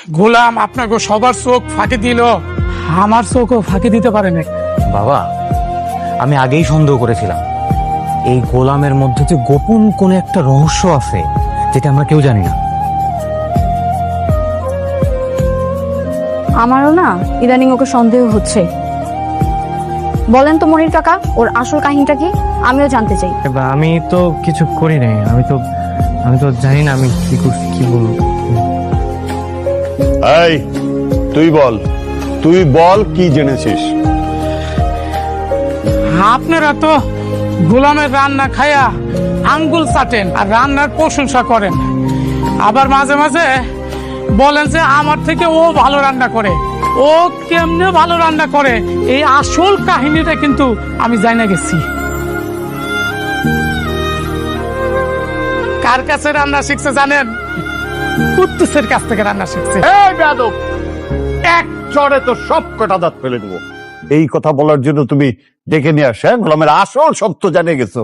গোলাম আপনাকে সবার চোখ ফাঁকি দিল, আমার চোখও ফাঁকি দিতে পারে না। বাবা, আমি আগেই সন্দেহ করেছিলাম এই গোলামের মধ্যে যে গোপন কোন একটা রহস্য আছে যেটা আমরা কেউ জানি না। আমারও না ইদানিং ওকে সন্দেহ হচ্ছে। বলেন তো মনির কাকা, ওর আসল কাহিনীটা কি? আমিও জানতে চাই। আমি তো কিছু করি নাই, আমি তো জানি না আমি কি করছি, কি বলবো। এই তুই বল কি জেনেছিস? আপনারা তো গোলামের রান্না খায়া আঙ্গুল চাটেন আর রান্নার প্রশংসা করেন, আবার মাঝে মাঝে বলেন যে আমার থেকে ও ভালো রান্না করে। ও কেমনে ভালো রান্না করে এই আসল কাহিনীটা কিন্তু আমি জানা গেছি। কার কাছে রান্না শিখছে জানেন? কুত্তুসের কাছ থেকে রান্না শিখছে। এই বেয়াদব, এক চড়ে তো সব কটা দাঁত ফেলে দেবো। এই কথা বলার জন্য তুমি ডেকে নিয়ে আসে গোলামের আসল সত্য জানিয়ে গেছো।